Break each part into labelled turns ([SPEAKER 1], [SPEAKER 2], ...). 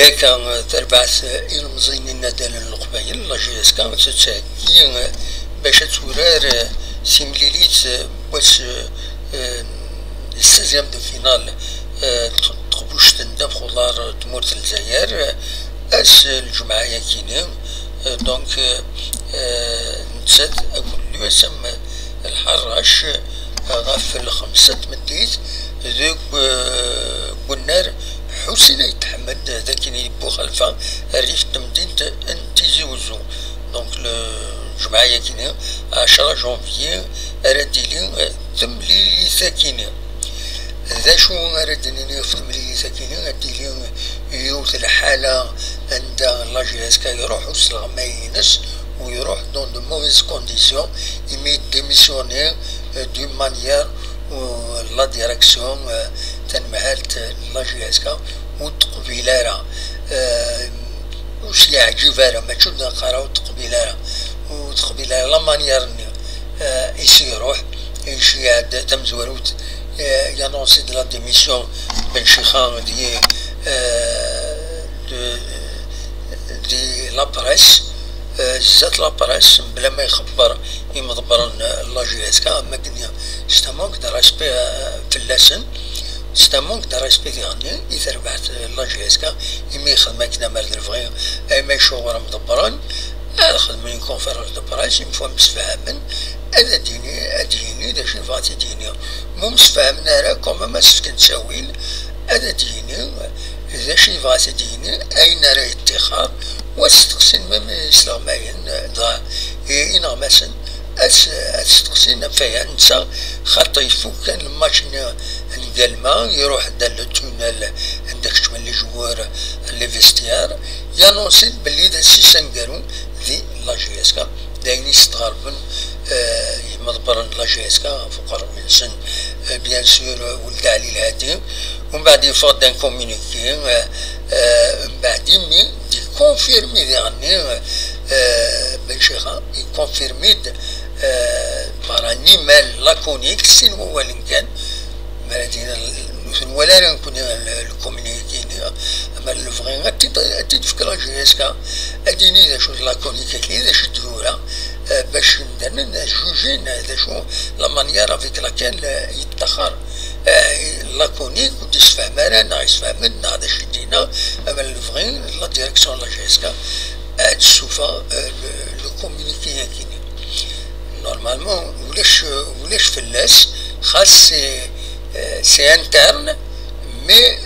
[SPEAKER 1] كان تربعت إلمزين الندال القبيل لاجيس كانت تتساكي باش تورار سيمليليت باش السيزيام دو فينال تقبوش تندم خضار تمورت الجزائر اس الجمعة يكيني دونك نتسد أقول له اسم الحراش غاف الخمسة مديت ذوك قنار حسين يتحمد ذاك يبو خلفه الريف تمدين انتيزي وزو دونك الجمعة يكيني 10 جونفي أرديلي تملي ساكيني ذا شو أردني في تملي ساكيني أديلي يوث الحالة عند لاجيس كي يروح وصل ما ينس ويروح دون دو موفيز كونديسيون يميت ديميسيونير دو مانيير و لا ديريكسيون تنمهالت لاجيسكا وتقبيلارا وش يعجبها ما تشد قراو تقبيلارا وتقبيلارا لا مانيير يسي يروح يشي تمزوروت يانونسي دو لا ديميسيون بن شيخان دي لا بريس زات لا بريس بلا ما يخبر يمضبر لاجيسكا اما كنيا ستامونك دو ريسبي في اللسن ستامونك دو ريسبي يعني اذا ربحت لاجيسكا يمي يخدم كنا مرد الفغي اي ما يشوغر مدبران خدمين كونفيرونس دو بريس يمفوا مسفهمن هذا ديني دا شي فاتي ديني مو مسفهمنا راه كوما ما سفكن تساويل هذا ديني إذا شي فاتي ديني أين راه اتخاذ واستقسم من إسلاميين دا إنا مثلا أستقسم فيها نسا خاطر يفوك كان الماتش القلمة يروح دا التونل عندك شمال لي جوار لي فيستيار يانونسي بلي دا سي سانكارو ذي لاجيسكا دايني استغربن مضبرا لاجيسكا فقر من سن بيان سور ولد علي الهادي ومن بعد يفضل ان كومونيكي من بعد مي دي كونفيرمي يعني بن شيخا يكونفيرمي بار ان ايميل لاكونيك سين هو اللي كان مالدينا ولا نكون الكومونيكي اما الفغي تفكر لاجيسكا اديني ذا شو لاكونيك كي شو تدورا باش ندرنا جوجين هذا شو لا مانيير افيك لاكان يتاخر لاكونيك وتسفهم انا يسفهمنا هذا شي دينا اما الفغي لا ديريكسيون لاجيسكا تشوفا لو كومونيكي كيني نورمالمون ولاش فلاس خاص سي انترن مي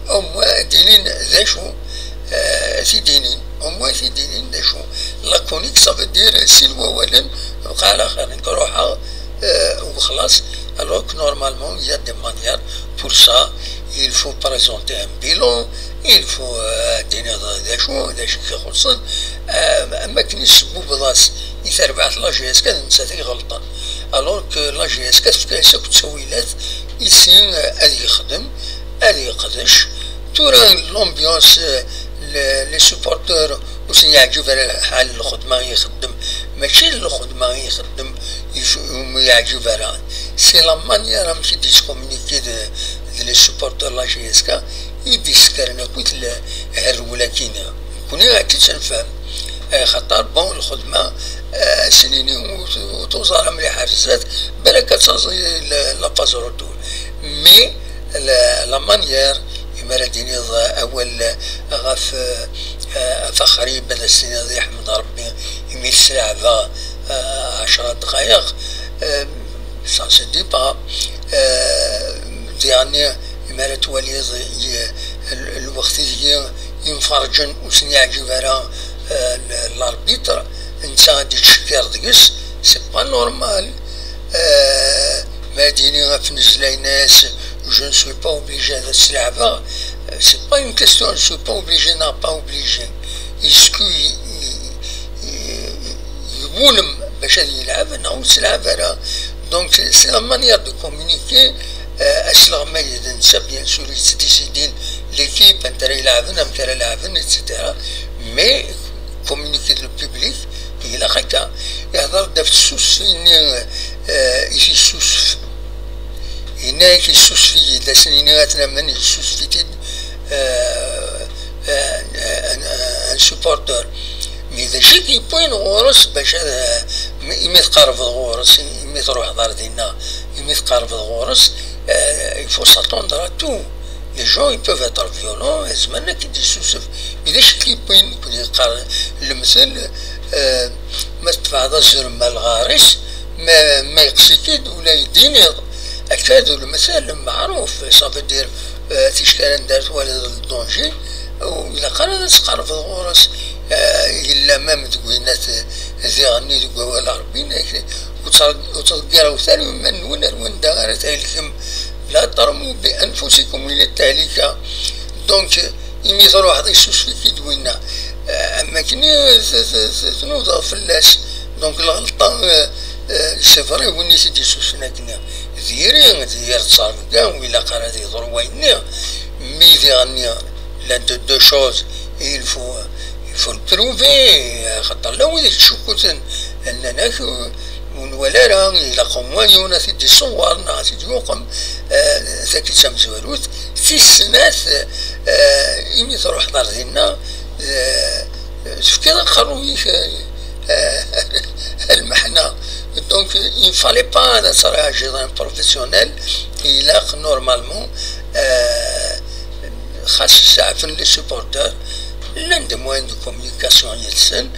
[SPEAKER 1] او دينين ذا شو في دينين هما في دينين ذا شو لاكونيك صافي دير سلوى ولن بقى على خير نروحها وخلاص alors que normalement il y a des manières pour ça il faut présenter un bilan il faut ديني ذا شو ذا شي كيخلصن اما كنسبو بلاص إذا ربحت لاجيسكا نساتي غلطان alors que لاجيسكا تفكايسا كتسويلات يسين هذي يخدم هذي يقدش تورا لومبيونس لي سوبورتور وسن يعجب حال الخدمة يخدم ماشي الخدمة يخدم يعجب راه سي لا مانيير ماشي ديسكومونيكي لي سوبورتور لاجيسكا يديسكرنا كويت هرولا كينا كوني غادي تنفهم خاطر بون الخدمة سنيني وتوزارها مليحة رزات بالك تصازي لا بازورتو مي لا مانيير يمرا ديني أول غاف فخري بدا السنة ذي حمد ربي يميل ساعة 10 دقايق سا سي دي با يعني يمرا تولي الوقت ينفرجن وسن يعجب راه الاربيتر انت غادي تشكر ديس سي با نورمال ما ديني في نزلاي ناس je ne suis pas obligé de se laver c'est pas une question je ne suis pas obligé non pas obligé est-ce que يقولم باش يلعب نعم سلعب راه donc c'est la manière de communiquer أسلغ ما يدنسى bien sûr يديسيدين l'équipe انت راه يلعبن ام ترى يلعبن etc mais communiquer le public il a هكا يهضر دا في السوس يشي السوس هناك السوس في دا سنيناتنا من السوس في تيد سبورتور مي إذا شي كيبوين غورس باش إمي تقرب غورس إمي تروح دار دينا إمي تقرب غورس il faut s'attendre à tout. Les gens ils peuvent être violents زعما كي تسوسف إذا شي كيبوين يكون يقال المثل ما تفعض الزرمة الغارس ما يقصيكيد ولا يدينيض أكاد المثل معروف صافي دير تيشكال دارت والد الدونجي وإلا قال تقرب الغرس إلا ما متقوينات ذي غني تقوى العربين وتلقى ثاني من وين دارت تهلكم لا ترموا بأنفسكم إلى التهلكة دونك إمي تروح هذا يسوس في دوينا أما كني تنوض في اللاس دونك الغلطة سفري وني سيدي سوسنا كنا دير تصارف كاع وإلا قال هذا يضر ويني مي في غني لا دو شوز il faut le prouver خاطر لو إذا تشوكوتن أننا ولا راه إلا قوموا سيدي صورنا سيدي يوقم ذاك تمزوروت في السنات إمي تروح دار دينا كذا قروي المحنة دونك il fallait pas هذا صراحة جدا بروفيسيونيل إلا نورمالمون خاص يعرفن لي سوبورتور لان موان دو كومونيكاسيون يلسن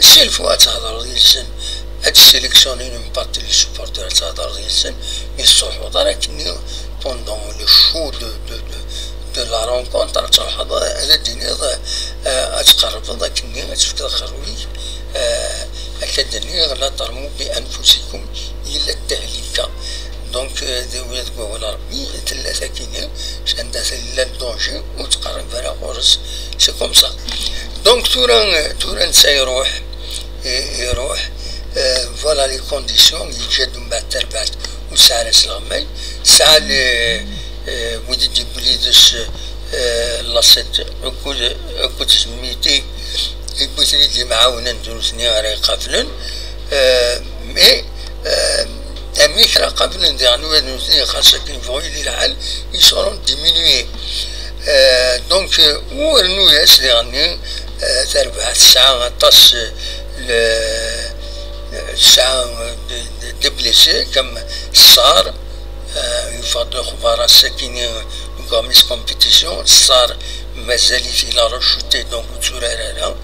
[SPEAKER 1] سي الفوا تهضر يلسن هاد السيليكسيونين من بارتي لي سوبورتور تهضر يلسن يصحوا ولكن بوندون لو شو دو لا رونكونتر تروح هذا الدنيا تقرب ذاك النية تفكر خروي أكادني لا ترموا بأنفسكم إلى التهلكة دونك ذوي تقول ربي ثلاثة كينيا عندها لا الدونجي وتقرب فيها غرس سي كوم سا دونك تورا نسا يروح فوالا لي كونديسيون يتجدوا من بعد تربعت وساعة الغماي ساعة ودي دي بليدس لاصيت أكود سميتي يبوتني اللي معاونا ندروسني غير قافلن مي أمي حرا قافلن يعني ندروسني خاصة كي نفوي لي الحال يصورون ديمينوي دونك ورنو ياس يعني تربع الساعة طاس الساعة دبليسي كم صار يفضل خبراء الساكنين كوميس كومبيتيسيون صار مازال في لا روشوتي دونك تورا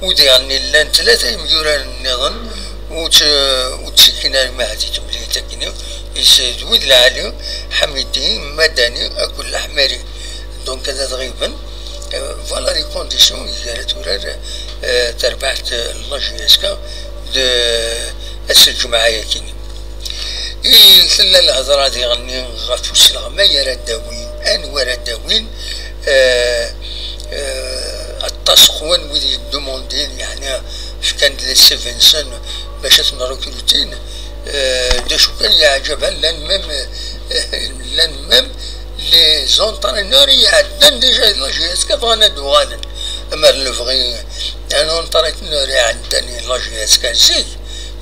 [SPEAKER 1] وديالني لان ثلاثة مليون النظام وتسكينا ما هذه تبلي تكني يسدود العالي حميدي مدني أكل أحمري دونك هذا تقريبا فوالا لي كونديسيون قالت ورا تربحت لاجيسكا دو الجمعية كيني ثلا الهضرة ديالني غافوس الغما يرى الداوين أنوار الداوين التسخون وذي الدوموندين يعني كان لي سيفنسون باش تنركروتين داشو كان يعجبها لان ميم لي زونطرينور يعدن ديجا لاجيس كفانا دوغانا اما الفغي انا نطريتنور يعدني لاجيس كان زيك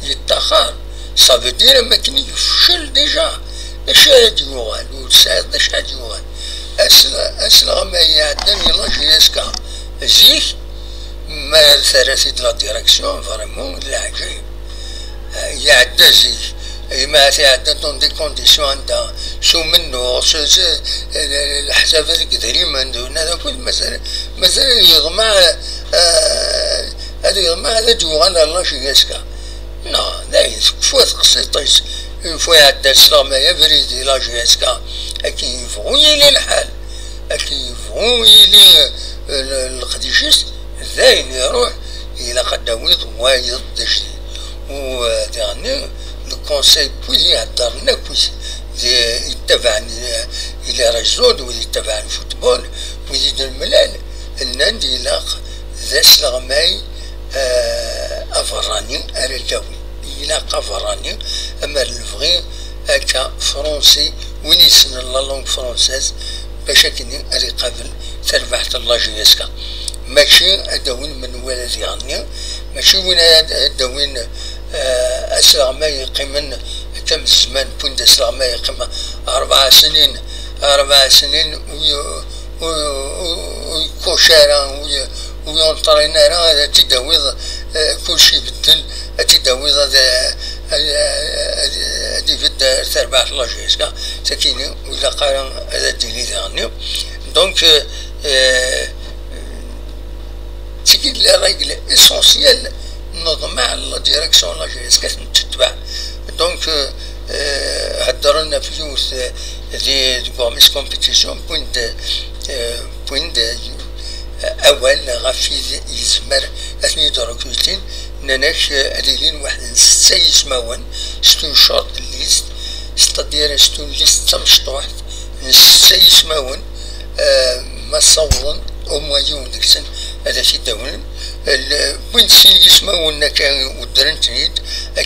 [SPEAKER 1] يتاخر صافي دير ما كان يفشل ديجا اش هادي يوغال وساعد اش هادي يوغال اسلا ما يعدني لاجيس كان زيك ما ثلاثي د لا ديريكسيون فريمون العجيب يعدى زيك ما تعدى دون دي كونديسيون عندها شو منو الحساب هذيك دريمة عندنا هذا كل مثلا يغمع هذا يغمع هذا جوغان الله شي يسكا نو دايس فوت قصيطيس فو يعدى السلام يفريدي لا جيسكا اكي يفغوي لي الحال اكي يفغوي لي القديشيس زين يروح إلى قداويط وايد دشتي ودعني الكونسيل بوزي يهدرنا بوزي يتبعني إلى رجلود ويدي يتبع الفوتبول ويدي الملال الناندي لاق ذا سلغماي أفراني أرجاوي يلاق أفراني أما الفغي هكا فرونسي وين يسن لا لونغ فرونسيز باش كني أري قبل تربحت الله جيسكا ماشي أدوين من ولد يعني ماشي وين أدوين أسرع ما يقيمن كم زمان بوند أسرع ما يقيم 4 سنين ويكوشارا ويونطرينا هذا تداويض كلشي بدل تداويض هذا هذه في تربح لاجيسكا سكيني ولا قارن هذا ديلي ثاني دونك تيجي لا ريغل اسونسيال نوض مع لا ديريكسيون لاجيسكا تتبع دونك هدرنا فلوس دي كوميس كومبيتيسيون بوينت اول غافي يزمر اثني دركوتين ناناش اديلين واحد ستة يسماون ستون شورت ليست ستادير ستون ليست مشطوح ستة يسماون ما صورن او مويون ديكسن هذا شي داون البوينت سين يسماون كان ودرنتنيد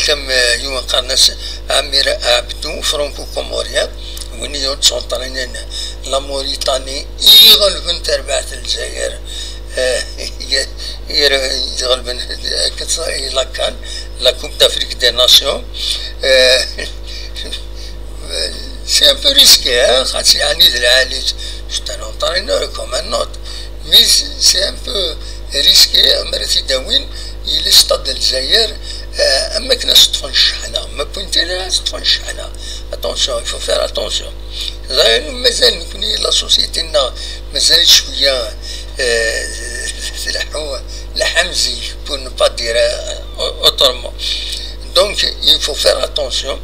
[SPEAKER 1] كم يوم قرناس عمير عبدو فرانكو كوموريا ونيون سونطرينين لا موريتاني يغلبن تربعة الجزائر يغلبن لا كان لا كوب دافريك دي ناسيون سي ان بو ريسكي خاطر يعني العالي جوست ان اونطرينور كوم ان نوت مي سي ان بو ريسكي مرتي داوين يلي ستاد الجزائر اما كنا تطفن الشحنه ما بوينتينا تطفن الشحنه اتونسيون يفو فير اتونسيون مازال نكوني لا سوسيتينا مازال شويه لحمزي pour ne pas dire autrement donc il faut faire attention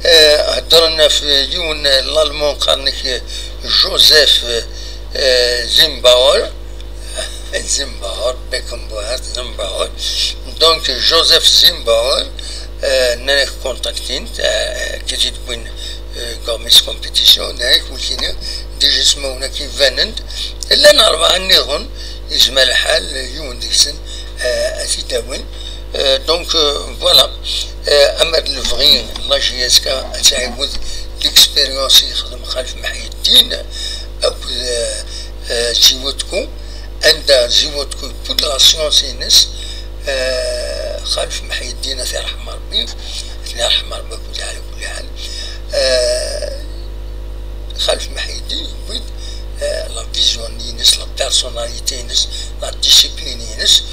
[SPEAKER 1] هدرنا في يون الالمان قالك جوزيف زيمباور بيكنباور زيمباور دونك جوزيف زيمباور ناك كونتاكتين كتيت بوين كوميس كومبيتيسيون ناك ولكن ديجا اسمونا كي فانند الا نعرف عنيهم يجمع الحال يون ديكسن اسيداوين دونك فوالا اما الفغي لا جي اس كا تعاود ليكسبيريونس يخدم خلف محي الدين او جيوتكو عند جيوتكو بود لا سيونس ينس خلف محي الدين الله يرحم ربي الله يرحم ربي كل حال كل حال خلف محي الدين يقول لا فيزيون ينس لا بيرسوناليتي ينس لا ديسيبلين ينس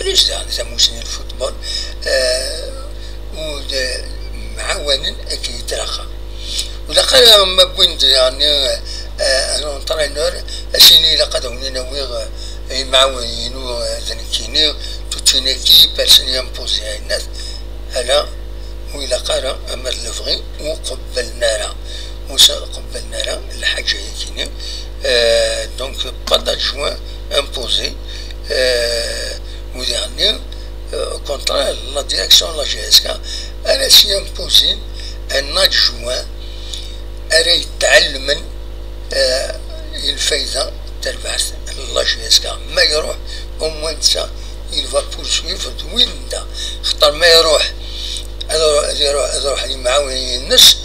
[SPEAKER 1] بليش يعني تموسني الفوتبول ومعاون اكيد تراخا ولقى ما بوينت يعني انا انترينور اسيني لقد ونينوي معاونين وذنكيني توتين اكيب بيرسوني امبوزي الناس هلا وإلا قال أمر الفغي وقبلنا لها الحاجة يكيني دونك با d'adjoint imposé وديعني كونترا لا ديريكسيون لا جي اس كا انا سي امبوزي ان adjoint انا يتعلم الفايدة تربع لا جي اس كا ما يروح او موان سا il va poursuivre وين دا خطر ما يروح يروح اللي معاونين الناس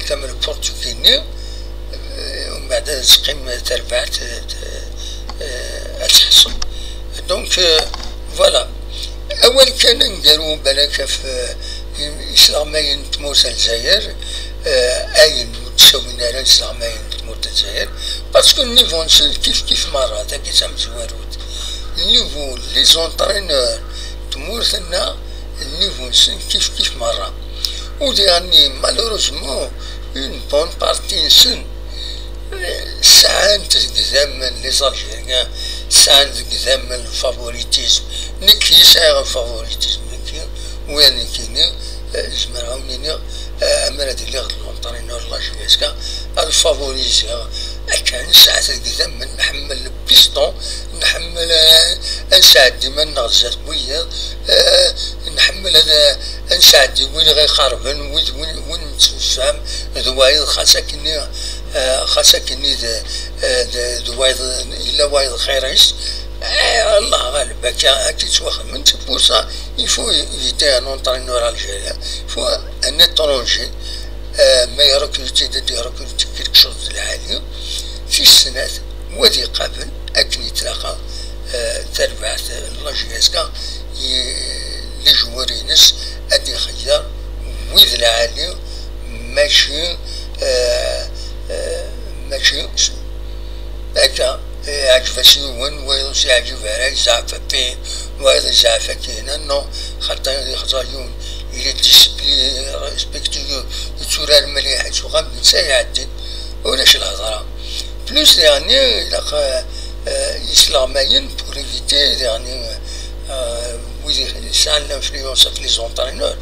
[SPEAKER 1] كامل البرتغالي ومن بعد تقيم تربع تحصل دونك فوالا اول كان نديرو بالك في اسلاميين تموت الجزائر اين متساويين على اسلاميين تموت الجزائر باسكو النيفو كيف مرات هكا تم زوارود النيفو لي زونطرينور تموت لنا النيفو كيف مرة وديعني مالوروزمون اون بون بارتي نسن ساعات تقدم لي زالجيريان ساعات تقدم الفافوريتيزم نكي يسعى الفافوريتيزم نكي وين كاين زمراونينا امرا ديال غد لونطرينور لا جيسكا الفافوريزي كان ساعات تقدم نحمل البيستون نحمل نساعد ديما نغزات بويا نحمل هذا نساعد وين غيخربن وين متفهم دوايض خاصك كني دوايض الا وايض خيريس الله غالب كي توخم من بوسا يفو يدي ان اونطرينور الجيريا فو ان اترونجي ما يركلتي دي يركلتي كيك شوز العالي في السنة ودي قبل اكن يتلاقى تربعت لاجيسكا لي جوارينس ادي خيار ويذ العالي ماشي هكا يعجب سيون ويض يعجب على زعف فين ويض زعف كينا نو خاطر يخزايون إلى ديسبلي ريسبكتيو يتورا المليح تسوغا نسايعدين ولاش الهضرة بلوس يعني إلا إسلاميين بور إيفيتي يعني ويدي سان لانفلونس في لي زونترينور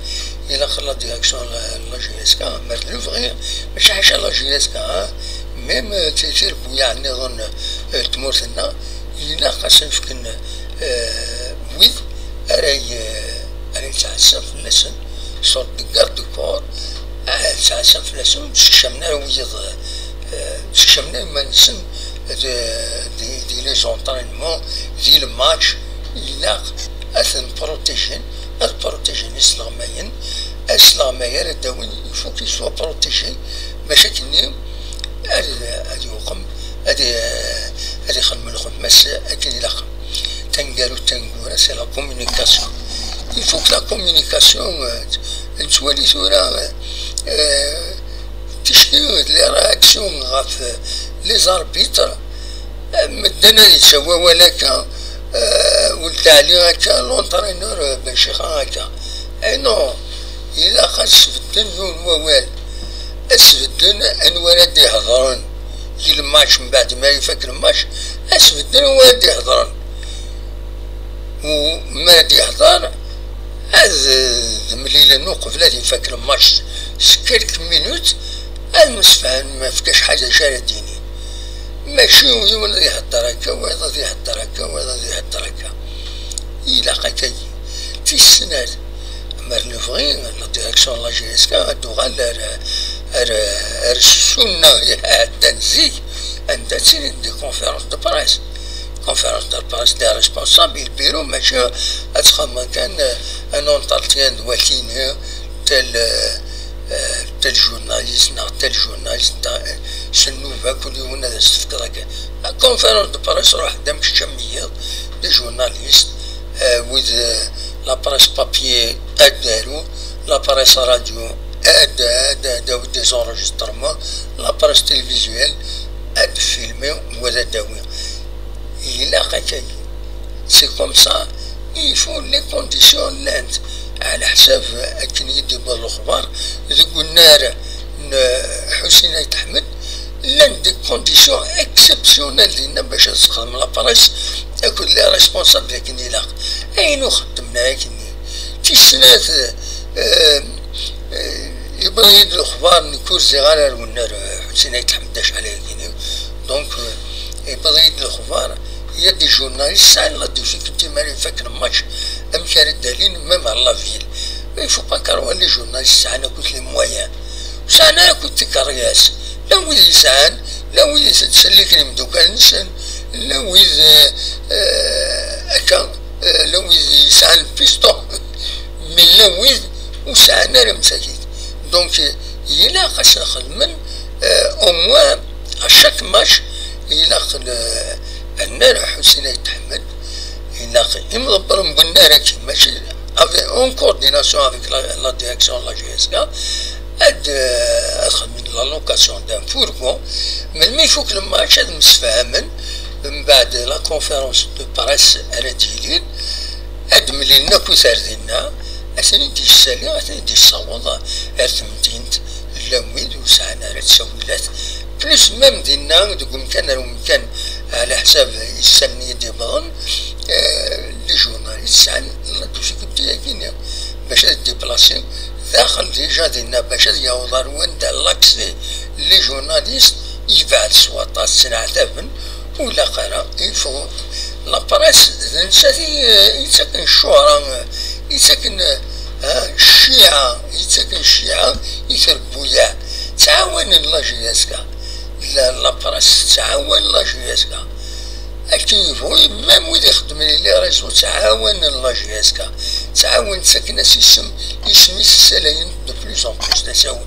[SPEAKER 1] إلا خلا ديريكسيون لا جي اس كا مالو فغي ماشي حاجة لا جي اس كا ميم تيتير بويا يعني نظن تمورتنا إلا خاص يمكن ويد أراي تعسف في اللسن صوت دي كور تعسف في اللسن شمنا ويد شمنا ما نسن دي لي زونترينمون دي الماتش إلا أثن بروتيجين إسلاميين الدوين يفو كي سوا بروتيجي باش كني هادي وقم هادي خدم الخدمة أكن إلاخر تنقالو تنقورا سي لا كومونيكاسيون يفو لا كومونيكاسيون نتوالي ثورا تشكيو لي رياكسيون غاف لي زاربيتر مدنا يتسوى ولكن ولد علي هكا لونترينور بشيخ هكا اي نو إلا خاص فدن يون ووال اسفدن ان ولد يهضرن يجي الماتش من بعد ما يفكر الماتش اسفدن ولد يهضرن وما يهضر هذا مليلة نوقف لا يفكر الماتش كلك مينوت المسفان ما فكاش حاجة شارع ديني ماشي يولد يهضر هكا وهذا يهضر هكا وهذا يهضر هكا إلا قاكاي في السنات مرلوفغين لا ديريكسيون لا جي اس كا هادو غال السنة التنزيل عندها تسين دي كونفيرونس دو بريس دي ريسبونسابل البيرو ماشي أتخمم كان ان اونترتيان دواتيني تال جورناليست تال جورناليست شنو كل يوم هذا استفكر هكا كونفيرونس دو بريس روح دامك شمية دي جورناليست وذ لا بريس بابيي أدارو لا بريس راديو داو دي زونجسترمون لا بريس تلفزيون أد فيلمي وذا داوي إلا قاكاي سي كوم سا يفو لي كونديسيون لاند على حساب أكن يدي بالأخبار ذوك النار حسين يتحمد لان دي كونديسيون اكسبسيونيل ديالنا باش تخدم لا بريس اكون لي ريسبونسابل لكن إلا أينو خدمنا كني في السنات يبغي يد الأخبار نكور صغار والنار حسين يتحمد داش عليه كني دونك يبغي يد الأخبار هي دي جورناليست ساعة لا دي فيك انت مالي فاكر ماتش أمكان الدليل ميم على لافيل يفو با كارو لي جورناليست ساعة كنت لي مويان ساعة كنت كرياس لا ويد ساعة لا ويد تسلكني من دوكان نسان لا ويد أكا لا ويد ساعة البيستون من لا ويد وساعة نار مساكين دونك إلا خاص نخدمن أو موان أشاك ماتش إلا النار حسين يتحمد إلا يمضبر بالنار كي ماشي اون كورديناسيون افيك لا ديريكسيون لا جي اس كا أخذ من لا لوكاسيون دان فورغون من يفوك الماتش هذا مسفاهمن من بعد لا كونفيرونس دو بريس راديلين هاد ملي ناكو ساردينا أثني دي السالي أثني دي الصوضة أرثمتينت اللامويد وسعنا راه تسويلات بلوس ميم دينا دوك مكان على حساب السنية دي بغن لي جورناليست سعن دوشي كنتي كينيا باش ديبلاسي داخل ديجا دينا باش يوضر وين دا لاكسي لي جورناليست يبعد سواطات سنعتابن ولا قرا يفو لا بريس نساتي يتسكن الشهرة يتسكن الشيعة يتربويا تعاون لا جي اس كا لا بريس تعاون لا جي اس كا أكيد هو ميم ويد يخدم لي رئيس تعاون لا جي اس كا تعاون تسكن اسم يسمي السلايين دو بلوس اون بلوس تساون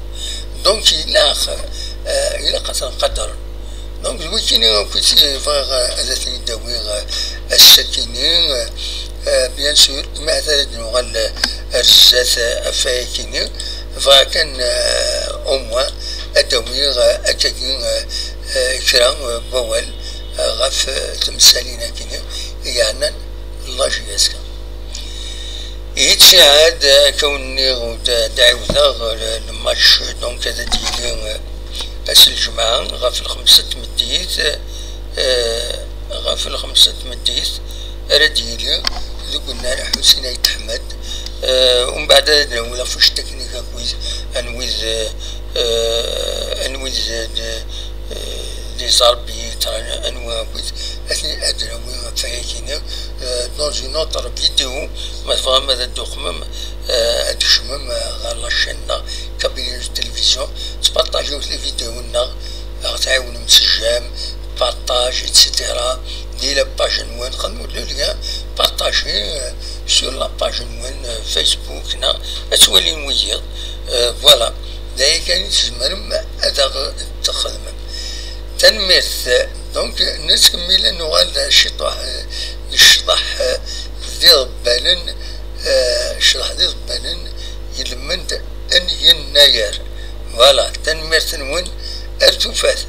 [SPEAKER 1] دونك إلا قدر دونك الويكيني كنتي فاغ ذاتي يداوي السكينين بيان سور مع ذلك نغال الرزات أفاكيني فكان أموا أداوي أكاكين كرا بوال غف تمثالينا كنا يعني الله جياسك يتساعد كوني دعوة الماتش دونك هذا ديالي أس الجمعة غف الخمسة مديت غف الخمسة مديت رديلي ذو قلنا حسين يتحمد ومن بعد ولا فاش تكنيكا كويس انويز دي زاربيت انواع كويس اثني ادراوي فايكينا دون اون اوتر فيديو ما فهم هذا الدوخمم ادشمم غالا شنا كابينة التلفزيون تبارطاجيو لي فيديونا تعاون مسجام بارطاج اتسيتيرا دي لا باج نوان خدمو ليا بارطاجي سور لا باج نوان فيسبوك نا تولي مويض فوالا دايا كان يتزمرم هذا تخدم تنميث دونك نتكمل نوال الشطح ذي بالن شطح ذي بالن يلمند ان يناير فوالا تنميث نون ارتفاث